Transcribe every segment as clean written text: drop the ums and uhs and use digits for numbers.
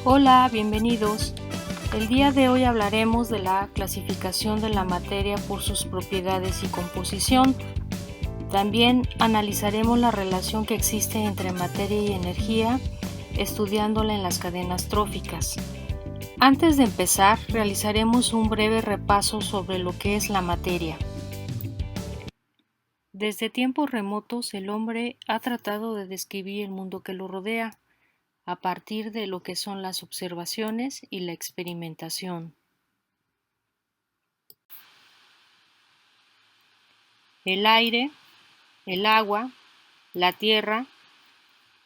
Hola, bienvenidos. El día de hoy hablaremos de la clasificación de la materia por sus propiedades y composición. También analizaremos la relación que existe entre materia y energía, estudiándola en las cadenas tróficas. Antes de empezar, realizaremos un breve repaso sobre lo que es la materia. Desde tiempos remotos, el hombre ha tratado de describir el mundo que lo rodea, a partir de lo que son las observaciones y la experimentación. El aire, el agua, la tierra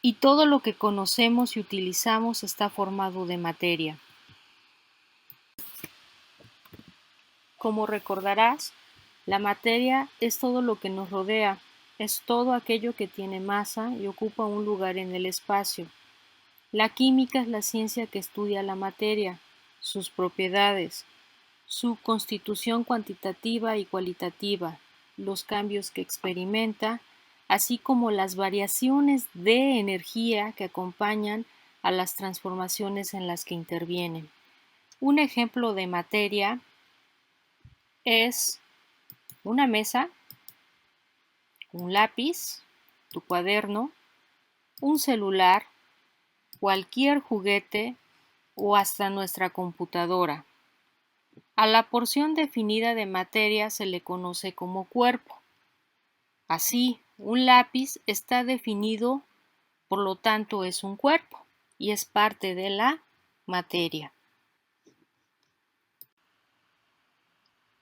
y todo lo que conocemos y utilizamos está formado de materia. Como recordarás, la materia es todo lo que nos rodea, es todo aquello que tiene masa y ocupa un lugar en el espacio. La química es la ciencia que estudia la materia, sus propiedades, su constitución cuantitativa y cualitativa, los cambios que experimenta, así como las variaciones de energía que acompañan a las transformaciones en las que intervienen. Un ejemplo de materia es una mesa, un lápiz, tu cuaderno, un celular, cualquier juguete o hasta nuestra computadora. A la porción definida de materia se le conoce como cuerpo. Así, un lápiz está definido, por lo tanto es un cuerpo y es parte de la materia.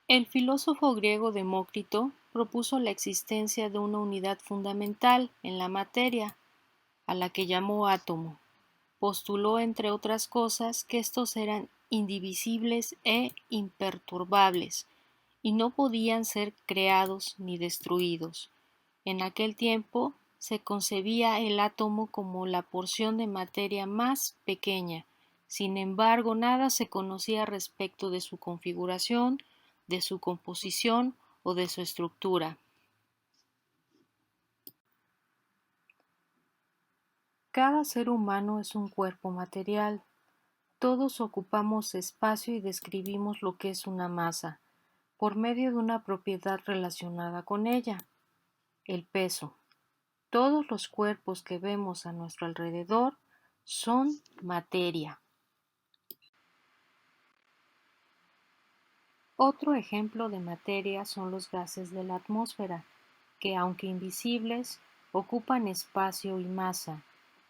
El filósofo griego Demócrito propuso la existencia de una unidad fundamental en la materia, a la que llamó átomo. Postuló, entre otras cosas, que estos eran indivisibles e imperturbables, y no podían ser creados ni destruidos. En aquel tiempo se concebía el átomo como la porción de materia más pequeña. Sin embargo, nada se conocía respecto de su configuración, de su composición o de su estructura. Cada ser humano es un cuerpo material. Todos ocupamos espacio y describimos lo que es una masa, por medio de una propiedad relacionada con ella, el peso. Todos los cuerpos que vemos a nuestro alrededor son materia. Otro ejemplo de materia son los gases de la atmósfera, que aunque invisibles, ocupan espacio y masa.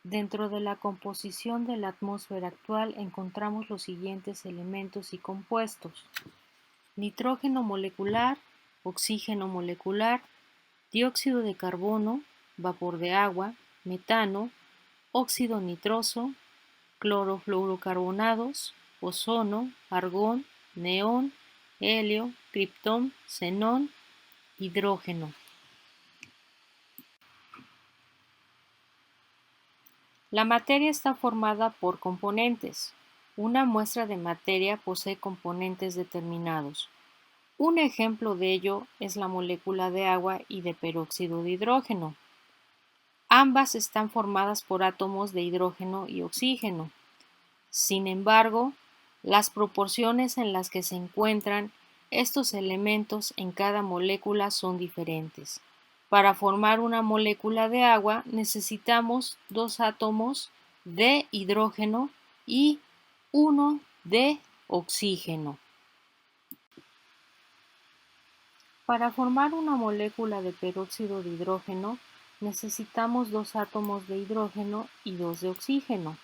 Dentro de la composición de la atmósfera actual encontramos los siguientes elementos y compuestos: nitrógeno molecular, oxígeno molecular, dióxido de carbono, vapor de agua, metano, óxido nitroso, clorofluorocarbonados, ozono, argón, neón, helio, criptón, xenón, hidrógeno. La materia está formada por componentes. Una muestra de materia posee componentes determinados. Un ejemplo de ello es la molécula de agua y de peróxido de hidrógeno. Ambas están formadas por átomos de hidrógeno y oxígeno. Sin embargo, las proporciones en las que se encuentran estos elementos en cada molécula son diferentes. Para formar una molécula de agua necesitamos 2 átomos de hidrógeno y 1 de oxígeno. Para formar una molécula de peróxido de hidrógeno necesitamos 2 átomos de hidrógeno y 2 de oxígeno.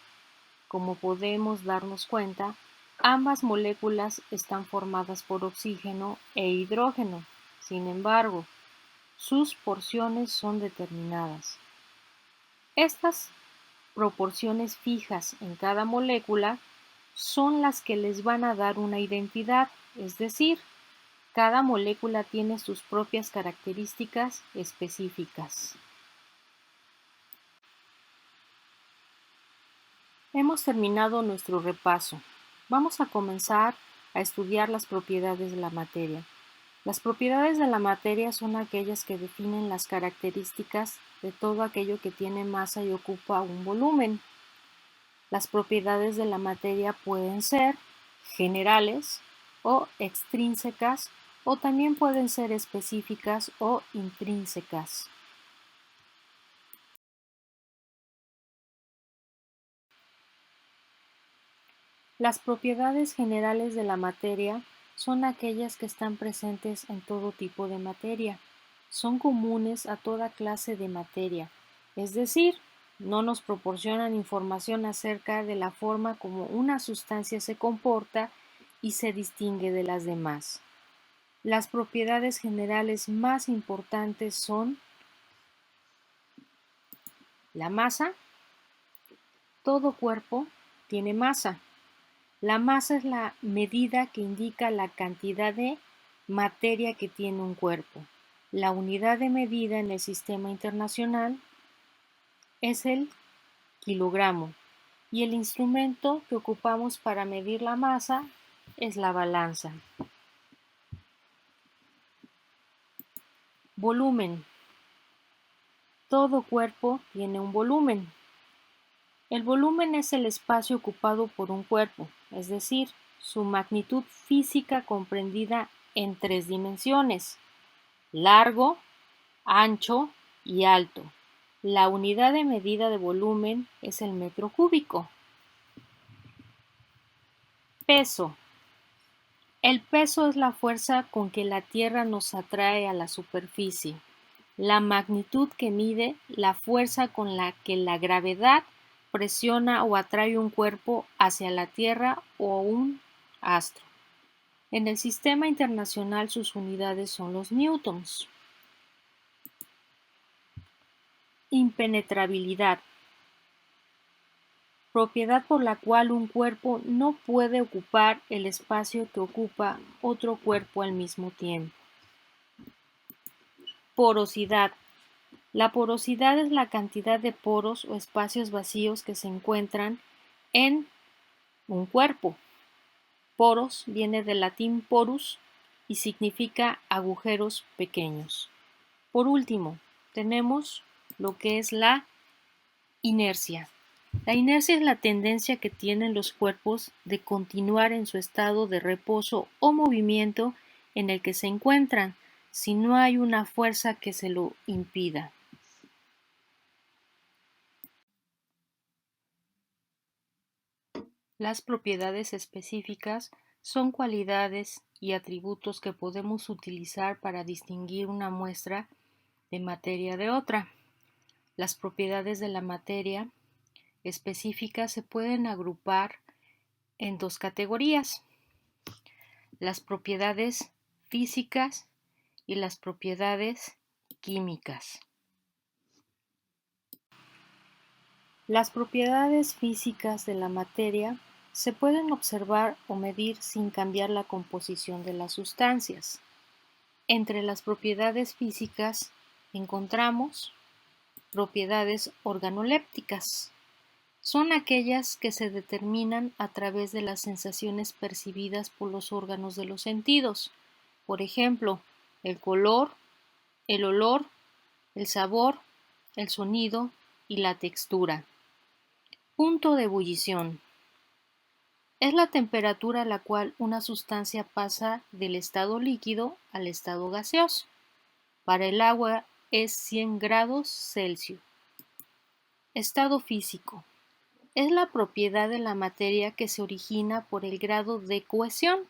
Como podemos darnos cuenta, ambas moléculas están formadas por oxígeno e hidrógeno. Sin embargo, sus porciones son determinadas. Estas proporciones fijas en cada molécula son las que les van a dar una identidad, es decir, cada molécula tiene sus propias características específicas. Hemos terminado nuestro repaso. Vamos a comenzar a estudiar las propiedades de la materia. Las propiedades de la materia son aquellas que definen las características de todo aquello que tiene masa y ocupa un volumen. Las propiedades de la materia pueden ser generales o extrínsecas, o también pueden ser específicas o intrínsecas. Las propiedades generales de la materia son aquellas que están presentes en todo tipo de materia. Son comunes a toda clase de materia, es decir, no nos proporcionan información acerca de la forma como una sustancia se comporta y se distingue de las demás. Las propiedades generales más importantes son la masa. Todo cuerpo tiene masa. La masa es la medida que indica la cantidad de materia que tiene un cuerpo. La unidad de medida en el sistema internacional es el kilogramo y el instrumento que ocupamos para medir la masa es la balanza. Volumen. Todo cuerpo tiene un volumen. El volumen es el espacio ocupado por un cuerpo, es decir, su magnitud física comprendida en 3 dimensiones: largo, ancho y alto. La unidad de medida de volumen es el metro cúbico. Peso. El peso es la fuerza con que la Tierra nos atrae a la superficie. La magnitud que mide la fuerza con la que la gravedad presiona o atrae un cuerpo hacia la Tierra o un astro. En el sistema internacional sus unidades son los newtons. Impenetrabilidad. Propiedad por la cual un cuerpo no puede ocupar el espacio que ocupa otro cuerpo al mismo tiempo. Porosidad. La porosidad es la cantidad de poros o espacios vacíos que se encuentran en un cuerpo. Poros viene del latín porus y significa agujeros pequeños. Por último, tenemos lo que es la inercia. La inercia es la tendencia que tienen los cuerpos de continuar en su estado de reposo o movimiento en el que se encuentran, si no hay una fuerza que se lo impida. Las propiedades específicas son cualidades y atributos que podemos utilizar para distinguir una muestra de materia de otra. Las propiedades de la materia específica se pueden agrupar en 2 categorías: las propiedades físicas y las propiedades químicas. Las propiedades físicas de la materia se pueden observar o medir sin cambiar la composición de las sustancias. Entre las propiedades físicas encontramos propiedades organolépticas. Son aquellas que se determinan a través de las sensaciones percibidas por los órganos de los sentidos. Por ejemplo, el color, el olor, el sabor, el sonido y la textura. Punto de ebullición. Es la temperatura a la cual una sustancia pasa del estado líquido al estado gaseoso. Para el agua es 100 grados Celsius. Estado físico. Es la propiedad de la materia que se origina por el grado de cohesión.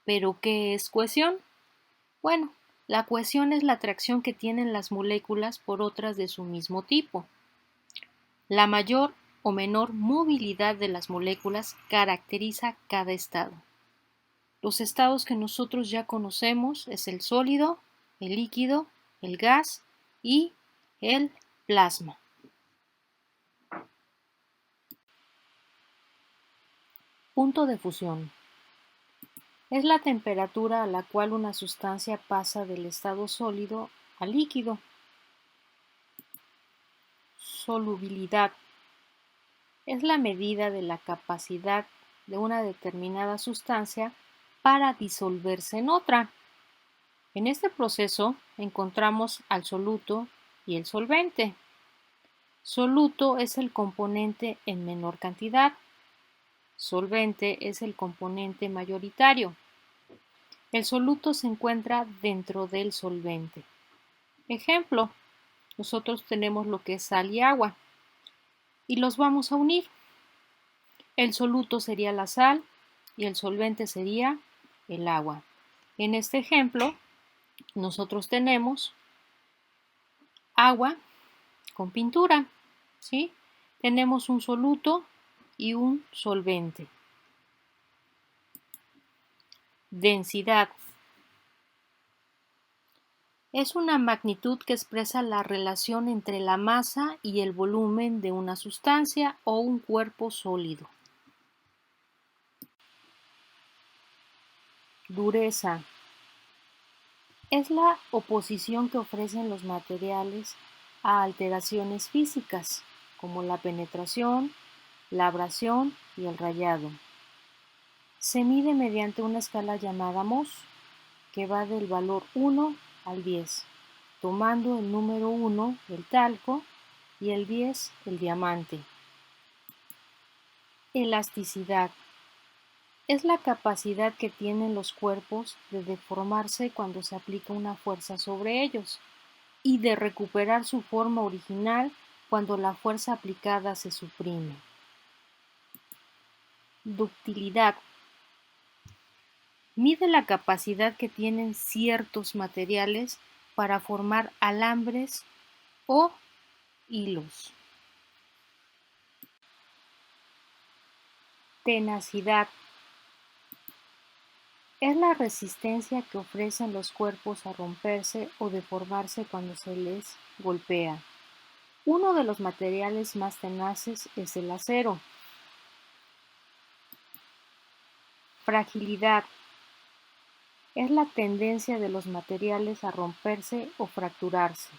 ¿Pero qué es cohesión? Bueno, la cohesión es la atracción que tienen las moléculas por otras de su mismo tipo. La mayor o menor movilidad de las moléculas caracteriza cada estado. Los estados que nosotros ya conocemos es el sólido, el líquido, el gas y el plasma. Punto de fusión. Es la temperatura a la cual una sustancia pasa del estado sólido al líquido. Solubilidad. Es la medida de la capacidad de una determinada sustancia para disolverse en otra. En este proceso encontramos al soluto y el solvente. Soluto es el componente en menor cantidad. Solvente es el componente mayoritario. El soluto se encuentra dentro del solvente. Ejemplo, nosotros tenemos lo que es sal y agua y los vamos a unir. El soluto sería la sal y el solvente sería el agua. En este ejemplo, nosotros tenemos agua con pintura, ¿sí? Tenemos un soluto y un solvente. Densidad. Es una magnitud que expresa la relación entre la masa y el volumen de una sustancia o un cuerpo sólido. Dureza. Es la oposición que ofrecen los materiales a alteraciones físicas, como la penetración, la abrasión y el rayado. Se mide mediante una escala llamada Mohs, que va del valor 1 al 10, tomando el número 1 el talco y el 10 el diamante. Elasticidad. Es la capacidad que tienen los cuerpos de deformarse cuando se aplica una fuerza sobre ellos y de recuperar su forma original cuando la fuerza aplicada se suprime. Ductilidad. Mide la capacidad que tienen ciertos materiales para formar alambres o hilos. Tenacidad. Es la resistencia que ofrecen los cuerpos a romperse o deformarse cuando se les golpea. Uno de los materiales más tenaces es el acero. Fragilidad. Es la tendencia de los materiales a romperse o fracturarse.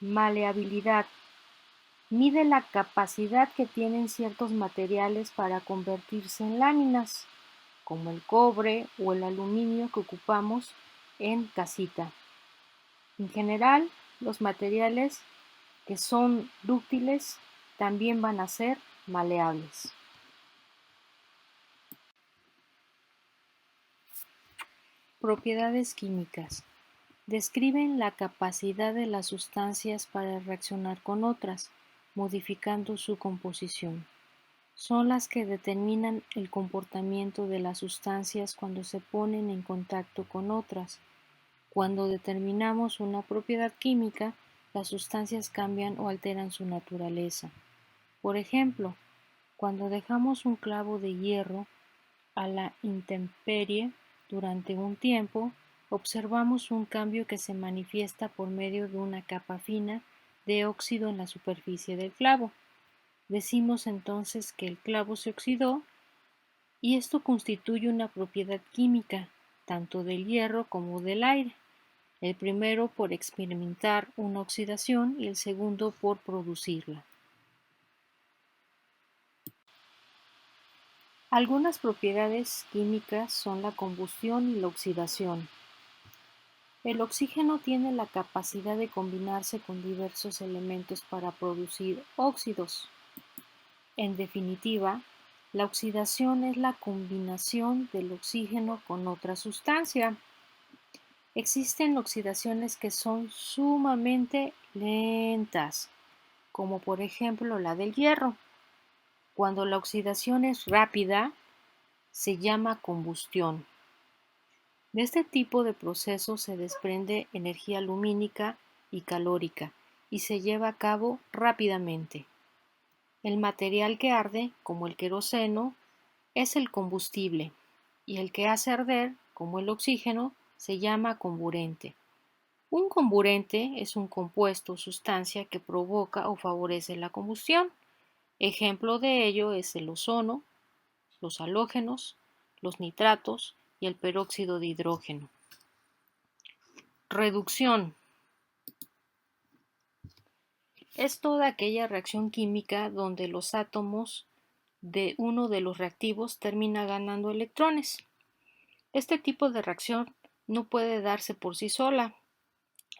Maleabilidad. Mide la capacidad que tienen ciertos materiales para convertirse en láminas, como el cobre o el aluminio que ocupamos en casita. En general, los materiales que son dúctiles también van a ser maleables. Propiedades químicas. Describen la capacidad de las sustancias para reaccionar con otras, modificando su composición. Son las que determinan el comportamiento de las sustancias cuando se ponen en contacto con otras. Cuando determinamos una propiedad química, las sustancias cambian o alteran su naturaleza. Por ejemplo, cuando dejamos un clavo de hierro a la intemperie durante un tiempo, observamos un cambio que se manifiesta por medio de una capa fina de óxido en la superficie del clavo. Decimos entonces que el clavo se oxidó y esto constituye una propiedad química, tanto del hierro como del aire. El primero por experimentar una oxidación y el segundo por producirla. Algunas propiedades químicas son la combustión y la oxidación. El oxígeno tiene la capacidad de combinarse con diversos elementos para producir óxidos. En definitiva, la oxidación es la combinación del oxígeno con otra sustancia. Existen oxidaciones que son sumamente lentas, como por ejemplo la del hierro. Cuando la oxidación es rápida, se llama combustión. De este tipo de procesos se desprende energía lumínica y calórica y se lleva a cabo rápidamente. El material que arde, como el queroseno, es el combustible y el que hace arder, como el oxígeno, se llama comburente. Un comburente es un compuesto o sustancia que provoca o favorece la combustión. Ejemplo de ello es el ozono, los halógenos, los nitratos y el peróxido de hidrógeno. Reducción. Es toda aquella reacción química donde los átomos de uno de los reactivos termina ganando electrones. Este tipo de reacción no puede darse por sí sola.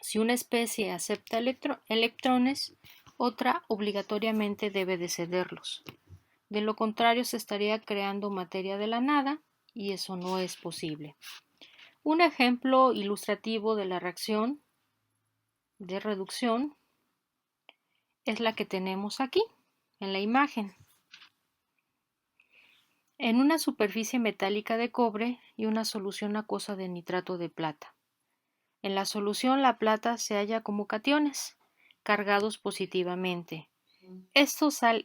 Si una especie acepta electrones, otra obligatoriamente debe de cederlos. De lo contrario, se estaría creando materia de la nada y eso no es posible. Un ejemplo ilustrativo de la reacción de reducción es la que tenemos aquí, en la imagen. En una superficie metálica de cobre y una solución acuosa de nitrato de plata. En la solución la plata se halla como cationes, cargados positivamente. Estos al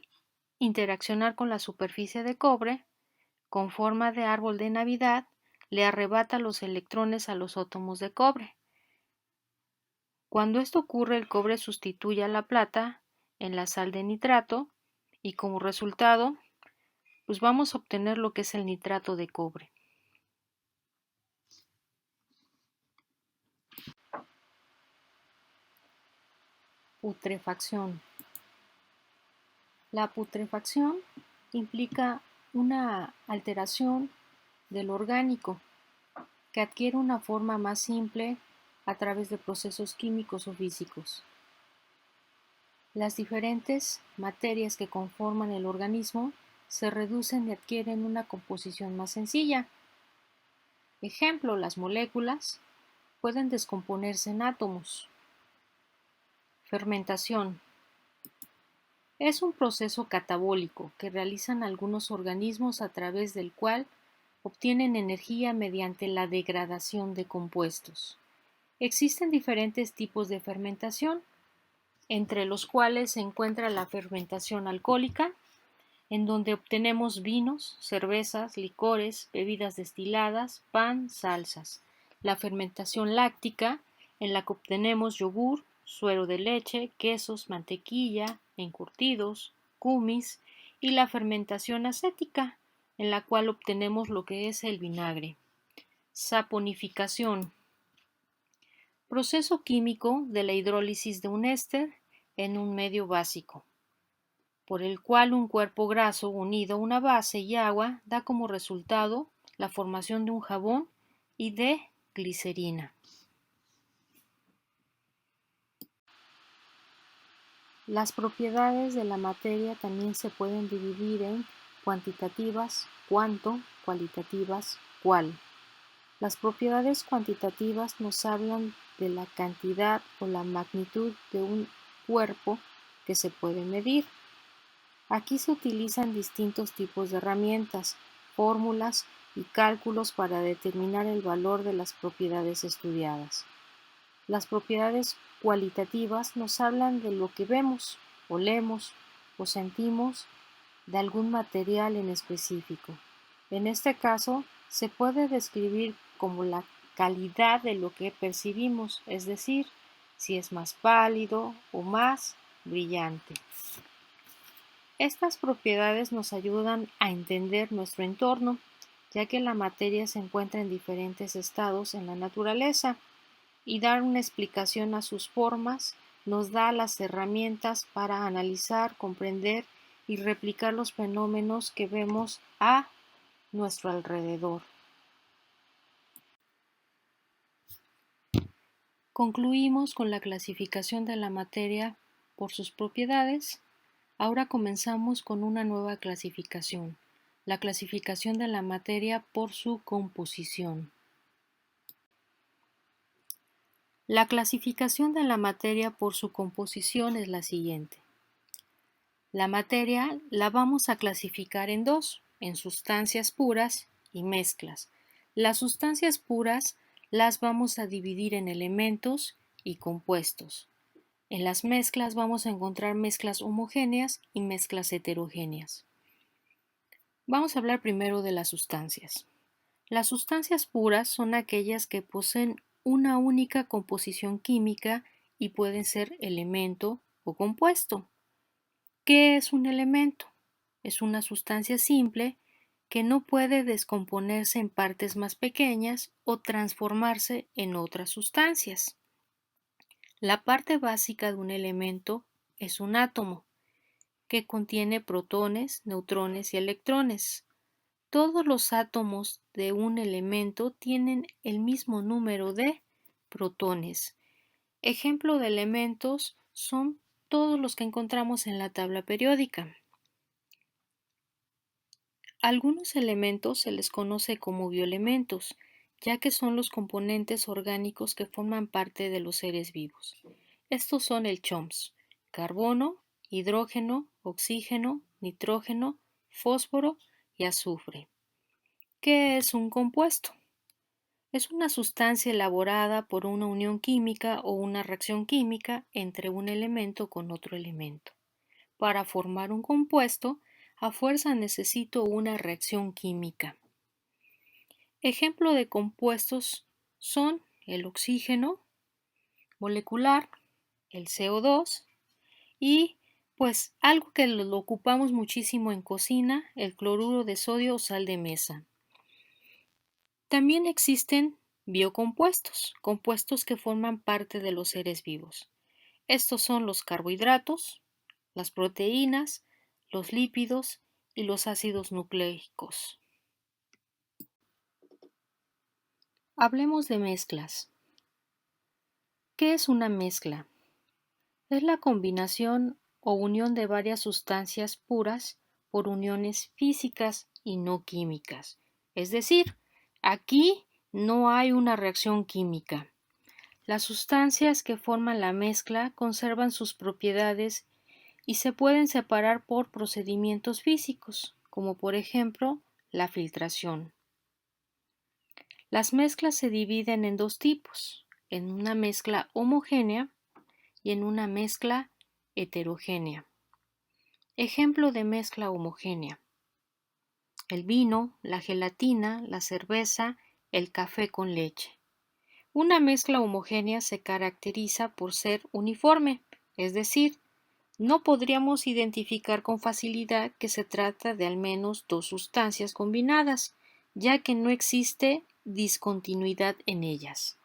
interaccionar con la superficie de cobre, con forma de árbol de Navidad, le arrebata los electrones a los átomos de cobre. Cuando esto ocurre, el cobre sustituye a la plata en la sal de nitrato y como resultado, pues vamos a obtener lo que es el nitrato de cobre. Putrefacción. La putrefacción implica una alteración del orgánico que adquiere una forma más simple a través de procesos químicos o físicos. Las diferentes materias que conforman el organismo se reducen y adquieren una composición más sencilla. Ejemplo, las moléculas pueden descomponerse en átomos. Fermentación. Es un proceso catabólico que realizan algunos organismos a través del cual obtienen energía mediante la degradación de compuestos. Existen diferentes tipos de fermentación, entre los cuales se encuentra la fermentación alcohólica, en donde obtenemos vinos, cervezas, licores, bebidas destiladas, pan, salsas. La fermentación láctica, en la que obtenemos yogur, suero de leche, quesos, mantequilla, encurtidos, kumis, y la fermentación acética, en la cual obtenemos lo que es el vinagre. Saponificación. Proceso químico de la hidrólisis de un éster en un medio básico, por el cual un cuerpo graso unido a una base y agua da como resultado la formación de un jabón y de glicerina. Las propiedades de la materia también se pueden dividir en cuantitativas, cuanto, cualitativas, cual. Las propiedades cuantitativas nos hablan de la cantidad o la magnitud de un cuerpo que se puede medir. Aquí se utilizan distintos tipos de herramientas, fórmulas y cálculos para determinar el valor de las propiedades estudiadas. Las propiedades cualitativas nos hablan de lo que vemos, olemos o sentimos de algún material en específico. En este caso, se puede describir como la calidad de lo que percibimos, es decir, si es más pálido o más brillante. Estas propiedades nos ayudan a entender nuestro entorno, ya que la materia se encuentra en diferentes estados en la naturaleza, y dar una explicación a sus formas nos da las herramientas para analizar, comprender y replicar los fenómenos que vemos a nuestro alrededor. Concluimos con la clasificación de la materia por sus propiedades. Ahora comenzamos con una nueva clasificación, la clasificación de la materia por su composición. La clasificación de la materia por su composición es la siguiente. La materia la vamos a clasificar en dos, en sustancias puras y mezclas. Las sustancias puras las vamos a dividir en elementos y compuestos. En las mezclas vamos a encontrar mezclas homogéneas y mezclas heterogéneas. Vamos a hablar primero de las sustancias. Las sustancias puras son aquellas que poseen una única composición química y pueden ser elemento o compuesto. ¿Qué es un elemento? Es una sustancia simple que no puede descomponerse en partes más pequeñas o transformarse en otras sustancias. La parte básica de un elemento es un átomo, que contiene protones, neutrones y electrones. Todos los átomos de un elemento tienen el mismo número de protones. Ejemplo de elementos son todos los que encontramos en la tabla periódica. Algunos elementos se les conoce como bioelementos, ya que son los componentes orgánicos que forman parte de los seres vivos. Estos son el CHOMS: carbono, hidrógeno, oxígeno, nitrógeno, fósforo y azufre. ¿Qué es un compuesto? Es una sustancia elaborada por una unión química o una reacción química entre un elemento con otro elemento. Para formar un compuesto, a fuerza necesito una reacción química. Ejemplo de compuestos son el oxígeno molecular, el CO2 y pues algo que lo ocupamos muchísimo en cocina, el cloruro de sodio o sal de mesa. También existen biocompuestos, compuestos que forman parte de los seres vivos. Estos son los carbohidratos, las proteínas, los lípidos y los ácidos nucleicos. Hablemos de mezclas. ¿Qué es una mezcla? Es la combinación o unión de varias sustancias puras por uniones físicas y no químicas. Es decir, aquí no hay una reacción química. Las sustancias que forman la mezcla conservan sus propiedades y se pueden separar por procedimientos físicos, como por ejemplo la filtración. Las mezclas se dividen en dos tipos: en una mezcla homogénea y en una mezcla heterogénea. Ejemplo de mezcla homogénea: el vino, la gelatina, la cerveza, el café con leche. Una mezcla homogénea se caracteriza por ser uniforme, es decir, no podríamos identificar con facilidad que se trata de al menos dos sustancias combinadas, ya que no existe discontinuidad en ellas.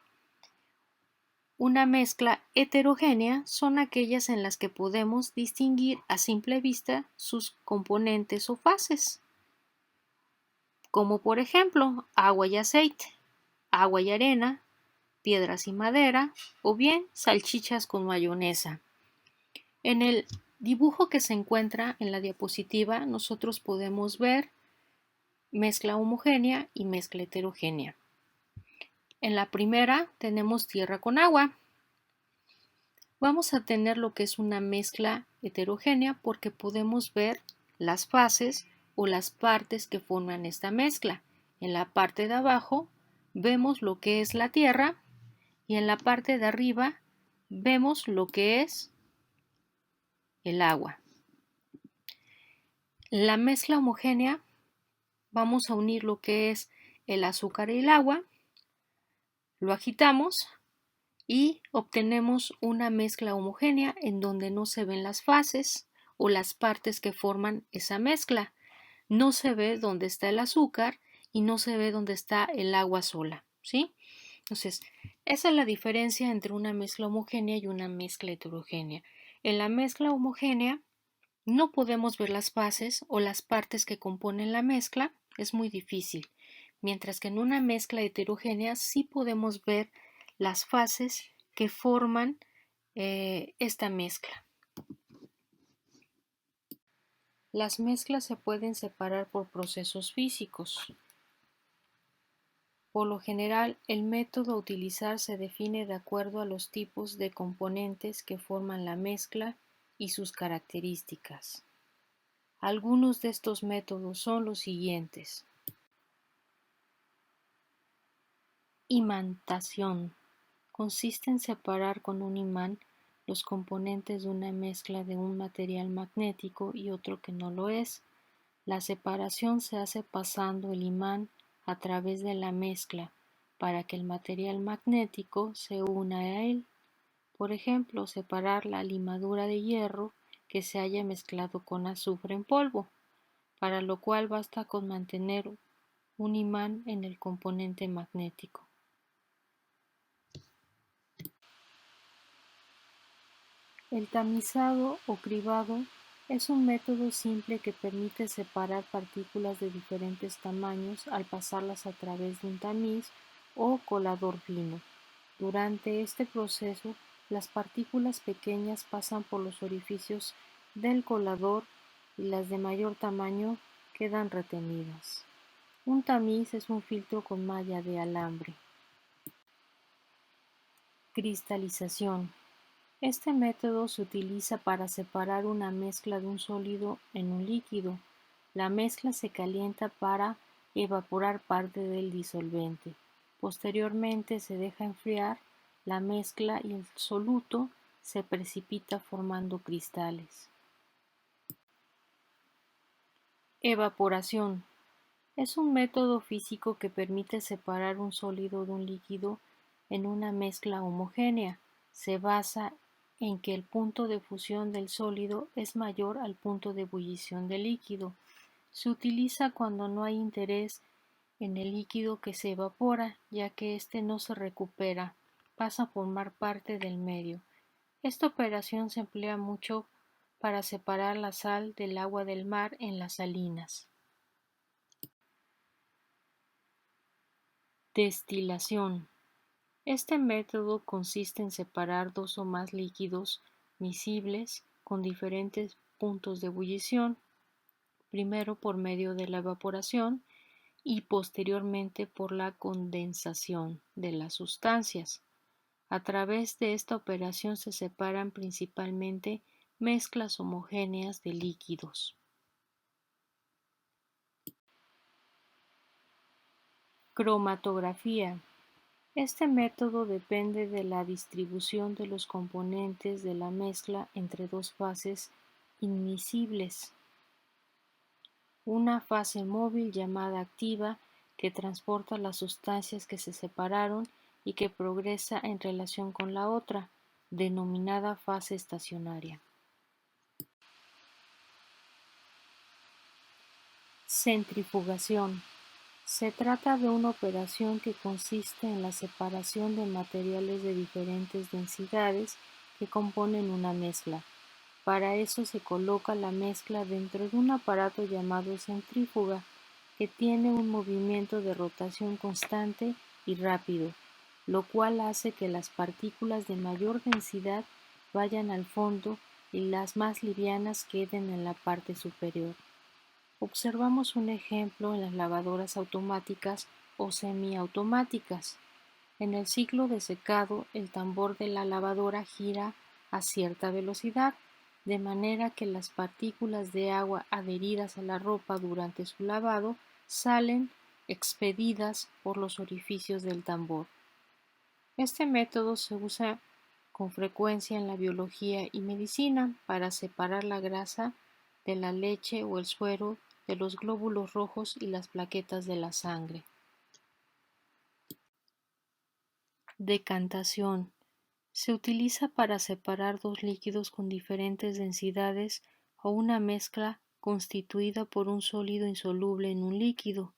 Una mezcla heterogénea son aquellas en las que podemos distinguir a simple vista sus componentes o fases, como por ejemplo agua y aceite, agua y arena, piedras y madera, o bien salchichas con mayonesa. En el dibujo que se encuentra en la diapositiva, nosotros podemos ver mezcla homogénea y mezcla heterogénea. En la primera tenemos tierra con agua. Vamos a tener lo que es una mezcla heterogénea porque podemos ver las fases o las partes que forman esta mezcla. En la parte de abajo vemos lo que es la tierra y en la parte de arriba vemos lo que es el agua. La mezcla homogénea vamos a unir lo que es el azúcar y el agua, lo agitamos y obtenemos una mezcla homogénea en donde no se ven las fases o las partes que forman esa mezcla. No se ve dónde está el azúcar y no se ve dónde está el agua sola, ¿sí? Entonces, esa es la diferencia entre una mezcla homogénea y una mezcla heterogénea. En la mezcla homogénea no podemos ver las fases o las partes que componen la mezcla, es muy difícil, mientras que en una mezcla heterogénea sí podemos ver las fases que forman esta mezcla. Las mezclas se pueden separar por procesos físicos. Por lo general, el método a utilizar se define de acuerdo a los tipos de componentes que forman la mezcla y sus características. Algunos de estos métodos son los siguientes. Imantación. Consiste en separar con un imán los componentes de una mezcla de un material magnético y otro que no lo es. La separación se hace pasando el imán a través de la mezcla para que el material magnético se una a él. Por ejemplo, separar la limadura de hierro que se haya mezclado con azufre en polvo, para lo cual basta con mantener un imán en el componente magnético. El tamizado o cribado es un método simple que permite separar partículas de diferentes tamaños al pasarlas a través de un tamiz o colador fino. Durante este proceso, las partículas pequeñas pasan por los orificios del colador y las de mayor tamaño quedan retenidas. Un tamiz es un filtro con malla de alambre. Cristalización. Este método se utiliza para separar una mezcla de un sólido en un líquido. La mezcla se calienta para evaporar parte del disolvente. Posteriormente se deja enfriar la mezcla y el soluto se precipita formando cristales. Evaporación. Es un método físico que permite separar un sólido de un líquido en una mezcla homogénea. Se basa en que el punto de fusión del sólido es mayor al punto de ebullición del líquido. Se utiliza cuando no hay interés en el líquido que se evapora, ya que éste no se recupera, pasa a formar parte del medio. Esta operación se emplea mucho para separar la sal del agua del mar en las salinas. Destilación. Este método consiste en separar dos o más líquidos miscibles con diferentes puntos de ebullición, primero por medio de la evaporación y posteriormente por la condensación de las sustancias. A través de esta operación se separan principalmente mezclas homogéneas de líquidos. Cromatografía. Este método depende de la distribución de los componentes de la mezcla entre dos fases inmiscibles. Una fase móvil llamada activa que transporta las sustancias que se separaron y que progresa en relación con la otra, denominada fase estacionaria. Centrifugación. Se trata de una operación que consiste en la separación de materiales de diferentes densidades que componen una mezcla. Para eso se coloca la mezcla dentro de un aparato llamado centrífuga, que tiene un movimiento de rotación constante y rápido, lo cual hace que las partículas de mayor densidad vayan al fondo y las más livianas queden en la parte superior. Observamos un ejemplo en las lavadoras automáticas o semiautomáticas. En el ciclo de secado, el tambor de la lavadora gira a cierta velocidad, de manera que las partículas de agua adheridas a la ropa durante su lavado salen expedidas por los orificios del tambor. Este método se usa con frecuencia en la biología y medicina para separar la grasa de la leche o el suero de los glóbulos rojos y las plaquetas de la sangre. Decantación. Se utiliza para separar dos líquidos con diferentes densidades o una mezcla constituida por un sólido insoluble en un líquido.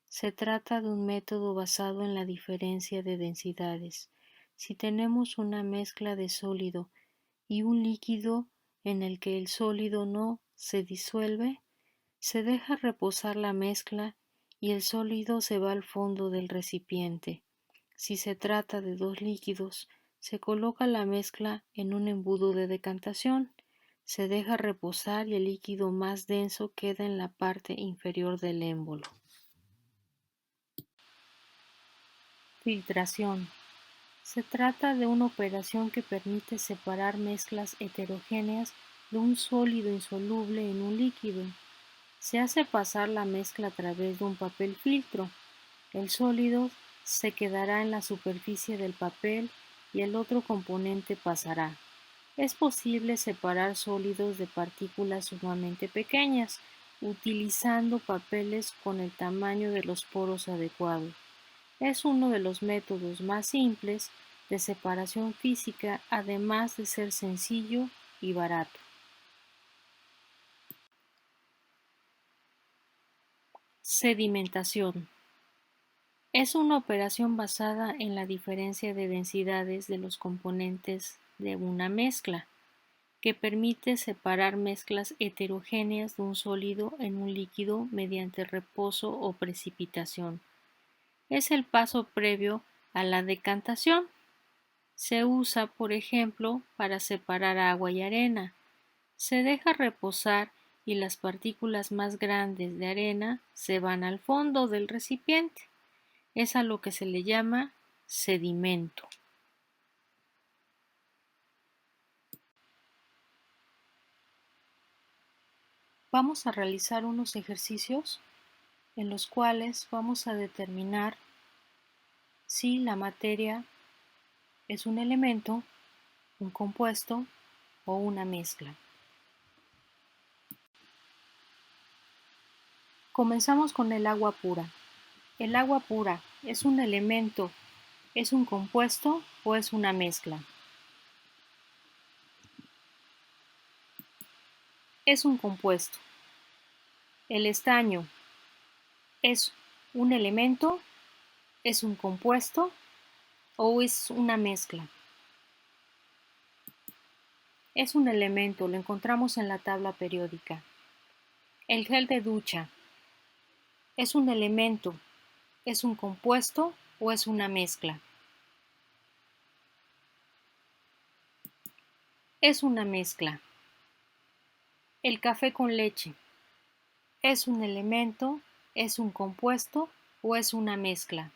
Se trata de un método basado en la diferencia de densidades. Si tenemos una mezcla de sólido y un líquido en el que el sólido no se disuelve, se deja reposar la mezcla y el sólido se va al fondo del recipiente. Si se trata de dos líquidos, se coloca la mezcla en un embudo de decantación, se deja reposar y el líquido más denso queda en la parte inferior del émbolo. Filtración. Se trata de una operación que permite separar mezclas heterogéneas de un sólido insoluble en un líquido. Se hace pasar la mezcla a través de un papel filtro. El sólido se quedará en la superficie del papel y el otro componente pasará. Es posible separar sólidos de partículas sumamente pequeñas, utilizando papeles con el tamaño de los poros adecuado. Es uno de los métodos más simples de separación física, además de ser sencillo y barato. Sedimentación. Es una operación basada en la diferencia de densidades de los componentes de una mezcla, que permite separar mezclas heterogéneas de un sólido en un líquido mediante reposo o precipitación. Es el paso previo a la decantación. Se usa, por ejemplo, para separar agua y arena. Se deja reposar y las partículas más grandes de arena se van al fondo del recipiente. Es a lo que se le llama sedimento. Vamos a realizar unos ejercicios en los cuales vamos a determinar si la materia es un elemento, un compuesto o una mezcla. Comenzamos con el agua pura. ¿El agua pura es un elemento, es un compuesto o es una mezcla? Es un compuesto. ¿El estaño es un elemento, es un compuesto o es una mezcla? Es un elemento, lo encontramos en la tabla periódica. El gel de ducha es un elemento, es un compuesto o es una mezcla. Es una mezcla. El café con leche es un elemento, es un compuesto o es una mezcla.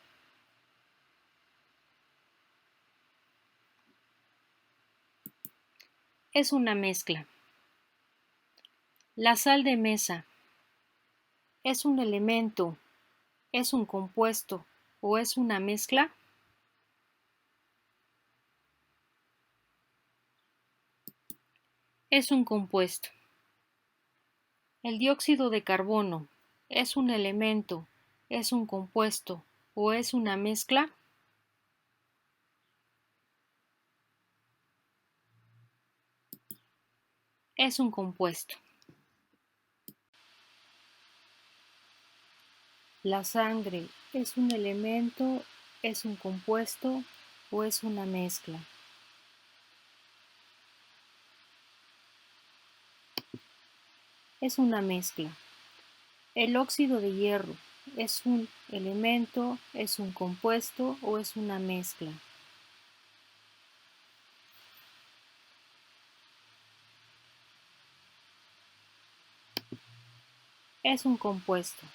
Es una mezcla. La sal de mesa es un elemento, es un compuesto o es una mezcla. Es un compuesto. El dióxido de carbono es un elemento, es un compuesto o es una mezcla. Es un compuesto. La sangre es un elemento, es un compuesto o es una mezcla. Es una mezcla. El óxido de hierro es un elemento, es un compuesto o es una mezcla. Es un compuesto.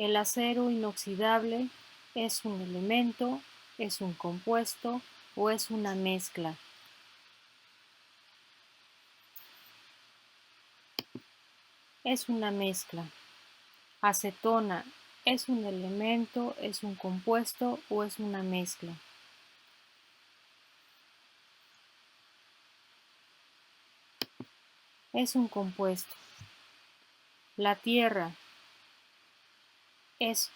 El acero inoxidable es un elemento, es un compuesto o es una mezcla. Es una mezcla. Acetona es un elemento, es un compuesto o es una mezcla. Es un compuesto. La tierra es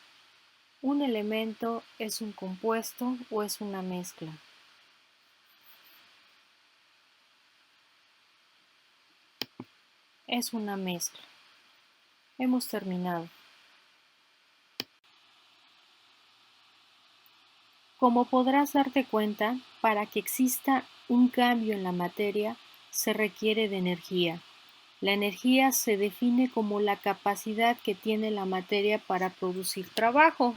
un elemento, es un compuesto o es una mezcla. Es una mezcla. Hemos terminado. Como podrás darte cuenta, para que exista un cambio en la materia se requiere de energía. La energía se define como la capacidad que tiene la materia para producir trabajo.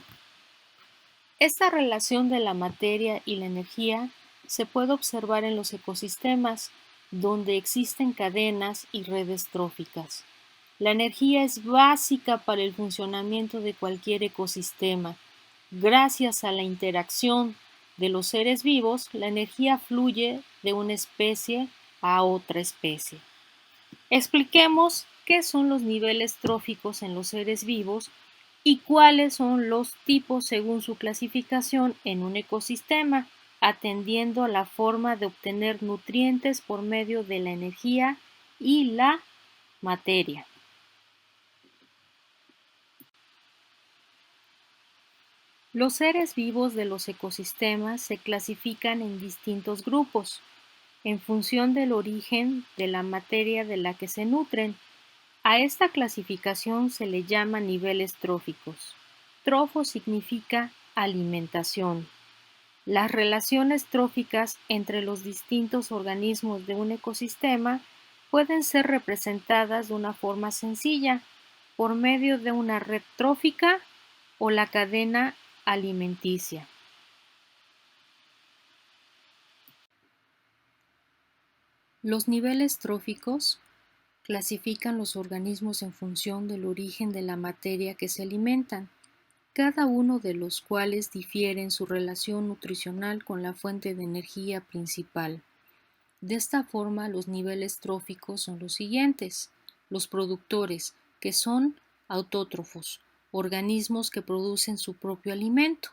Esta relación de la materia y la energía se puede observar en los ecosistemas, donde existen cadenas y redes tróficas. La energía es básica para el funcionamiento de cualquier ecosistema. Gracias a la interacción de los seres vivos, la energía fluye de una especie a otra especie. Expliquemos qué son los niveles tróficos en los seres vivos y cuáles son los tipos según su clasificación en un ecosistema, atendiendo a la forma de obtener nutrientes por medio de la energía y la materia. Los seres vivos de los ecosistemas se clasifican en distintos grupos, en función del origen de la materia de la que se nutren. A esta clasificación se le llama niveles tróficos. Trofo significa alimentación. Las relaciones tróficas entre los distintos organismos de un ecosistema pueden ser representadas de una forma sencilla, por medio de una red trófica o la cadena alimenticia. Los niveles tróficos clasifican los organismos en función del origen de la materia que se alimentan, cada uno de los cuales difiere en su relación nutricional con la fuente de energía principal. De esta forma, los niveles tróficos son los siguientes: los productores, que son autótrofos, organismos que producen su propio alimento;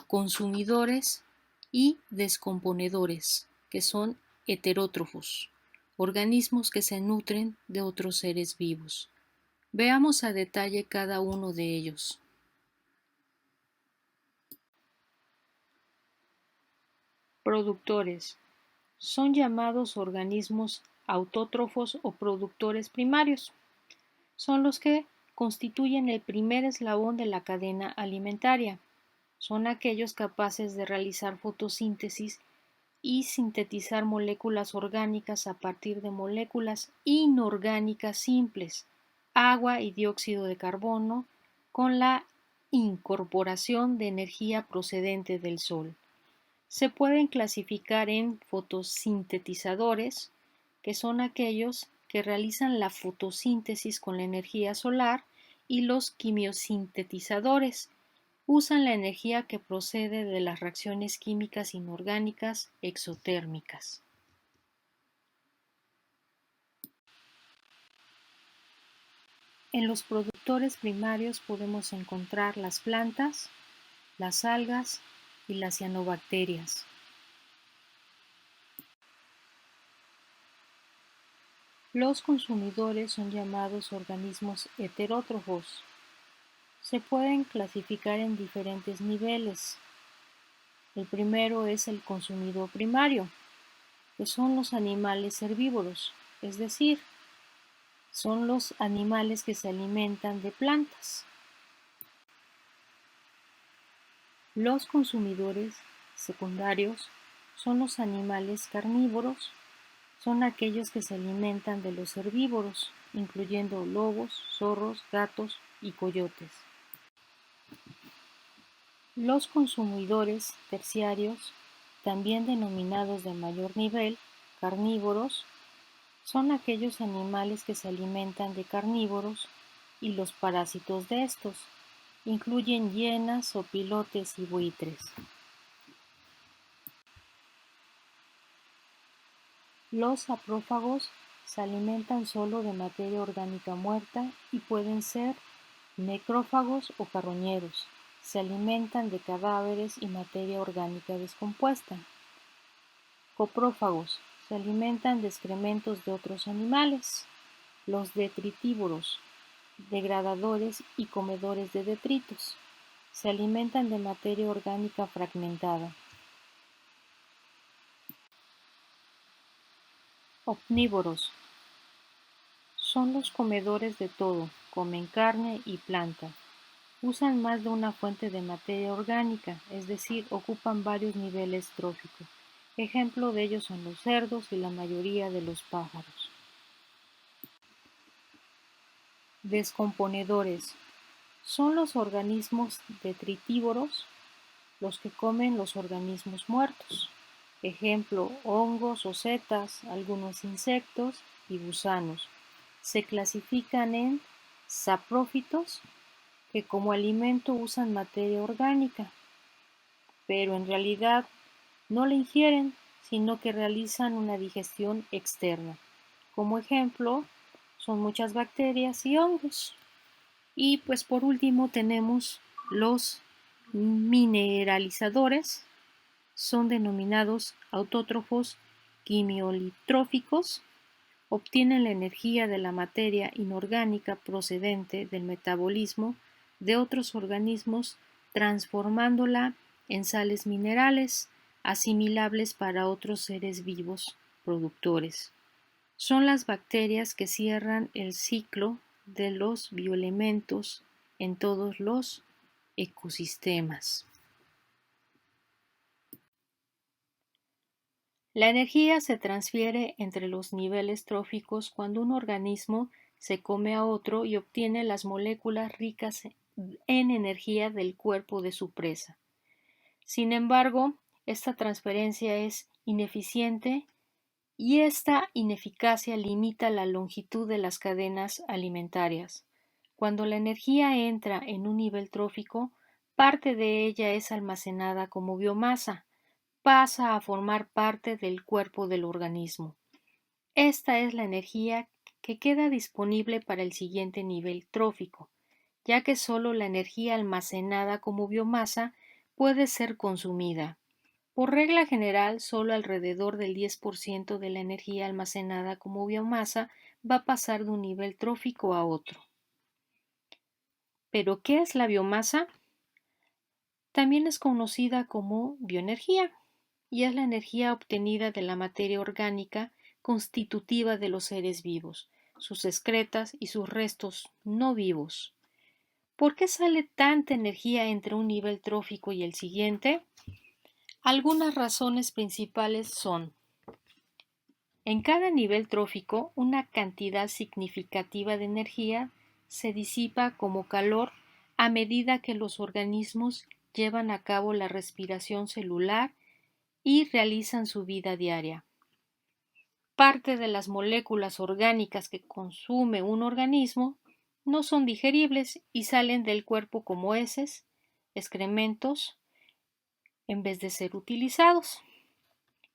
consumidores y descomponedores, que son heterótrofos, organismos que se nutren de otros seres vivos. Veamos a detalle cada uno de ellos. Productores. Son llamados organismos autótrofos o productores primarios. Son los que constituyen el primer eslabón de la cadena alimentaria. Son aquellos capaces de realizar fotosíntesis y sintetizar moléculas orgánicas a partir de moléculas inorgánicas simples, agua y dióxido de carbono, con la incorporación de energía procedente del sol. Se pueden clasificar en fotosintetizadores, que son aquellos que realizan la fotosíntesis con la energía solar, y los quimiosintetizadores, usan la energía que procede de las reacciones químicas inorgánicas exotérmicas. En los productores primarios podemos encontrar las plantas, las algas y las cianobacterias. Los consumidores son llamados organismos heterótrofos. Se pueden clasificar en diferentes niveles. El primero es el consumidor primario, que son los animales herbívoros, es decir, son los animales que se alimentan de plantas. Los consumidores secundarios son los animales carnívoros, son aquellos que se alimentan de los herbívoros, incluyendo lobos, zorros, gatos y coyotes. Los consumidores terciarios, también denominados de mayor nivel, carnívoros, son aquellos animales que se alimentan de carnívoros y los parásitos de estos, incluyen hienas, opilotes y buitres. Los saprófagos se alimentan solo de materia orgánica muerta y pueden ser necrófagos o carroñeros. Se alimentan de cadáveres y materia orgánica descompuesta. Coprófagos se alimentan de excrementos de otros animales. Los detritívoros, degradadores y comedores de detritos, se alimentan de materia orgánica fragmentada. Omnívoros son los comedores de todo, comen carne y planta. Usan más de una fuente de materia orgánica, es decir, ocupan varios niveles tróficos. Ejemplo de ellos son los cerdos y la mayoría de los pájaros. Descomponedores son los organismos detritívoros, los que comen los organismos muertos. Ejemplo, hongos o setas, algunos insectos y gusanos. Se clasifican en saprófitos, que como alimento usan materia orgánica, pero en realidad no la ingieren, sino que realizan una digestión externa. Como ejemplo, son muchas bacterias y hongos. Y pues por último tenemos los mineralizadores, son denominados autótrofos quimiolitróficos, obtienen la energía de la materia inorgánica procedente del metabolismo de otros organismos, transformándola en sales minerales asimilables para otros seres vivos productores. Son las bacterias que cierran el ciclo de los bioelementos en todos los ecosistemas. La energía se transfiere entre los niveles tróficos cuando un organismo se come a otro y obtiene las moléculas ricas en energía del cuerpo de su presa. Sin embargo, esta transferencia es ineficiente y esta ineficacia limita la longitud de las cadenas alimentarias. Cuando la energía entra en un nivel trófico, parte de ella es almacenada como biomasa, pasa a formar parte del cuerpo del organismo. Esta es la energía que queda disponible para el siguiente nivel trófico, ya que solo la energía almacenada como biomasa puede ser consumida. Por regla general, solo alrededor del 10% de la energía almacenada como biomasa va a pasar de un nivel trófico a otro. ¿Pero qué es la biomasa? También es conocida como bioenergía y es la energía obtenida de la materia orgánica constitutiva de los seres vivos, sus excretas y sus restos no vivos. ¿Por qué sale tanta energía entre un nivel trófico y el siguiente? Algunas razones principales son: en cada nivel trófico, una cantidad significativa de energía se disipa como calor a medida que los organismos llevan a cabo la respiración celular y realizan su vida diaria. Parte de las moléculas orgánicas que consume un organismo no son digeribles y salen del cuerpo como heces, excrementos, en vez de ser utilizados.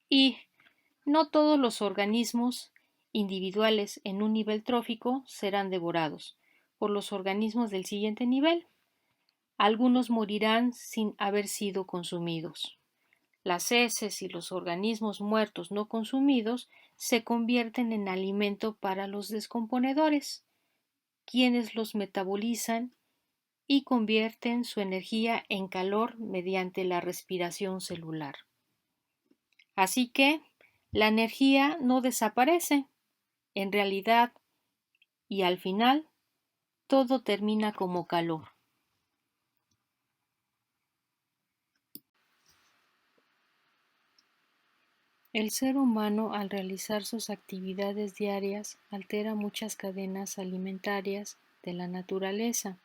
Y no todos los organismos individuales en un nivel trófico serán devorados por los organismos del siguiente nivel. Algunos morirán sin haber sido consumidos. Las heces y los organismos muertos no consumidos se convierten en alimento para los descomponedores, quienes los metabolizan y convierten su energía en calor mediante la respiración celular. Así que la energía no desaparece, en realidad, y al final, todo termina como calor. El ser humano, al realizar sus actividades diarias, altera muchas cadenas alimentarias de la naturaleza,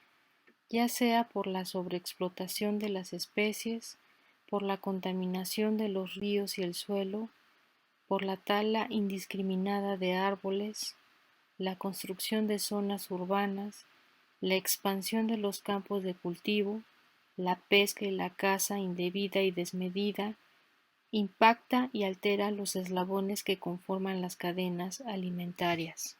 ya sea por la sobreexplotación de las especies, por la contaminación de los ríos y el suelo, por la tala indiscriminada de árboles, la construcción de zonas urbanas, la expansión de los campos de cultivo, la pesca y la caza indebida y desmedida, impacta y altera los eslabones que conforman las cadenas alimentarias.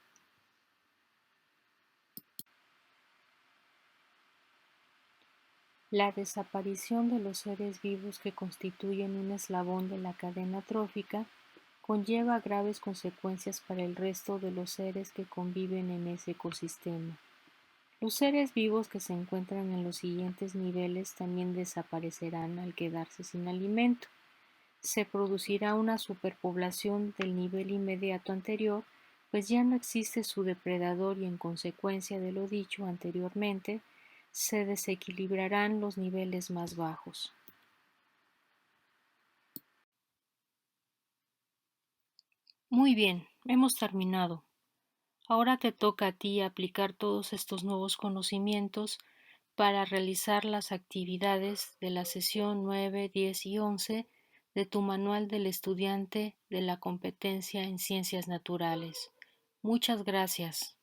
La desaparición de los seres vivos que constituyen un eslabón de la cadena trófica conlleva graves consecuencias para el resto de los seres que conviven en ese ecosistema. Los seres vivos que se encuentran en los siguientes niveles también desaparecerán al quedarse sin alimento. Se producirá una superpoblación del nivel inmediato anterior, pues ya no existe su depredador y en consecuencia de lo dicho anteriormente, se desequilibrarán los niveles más bajos. Muy bien, hemos terminado. Ahora te toca a ti aplicar todos estos nuevos conocimientos para realizar las actividades de la sesión 9, 10 y 11 de tu Manual del Estudiante de la Competencia en Ciencias Naturales. Muchas gracias.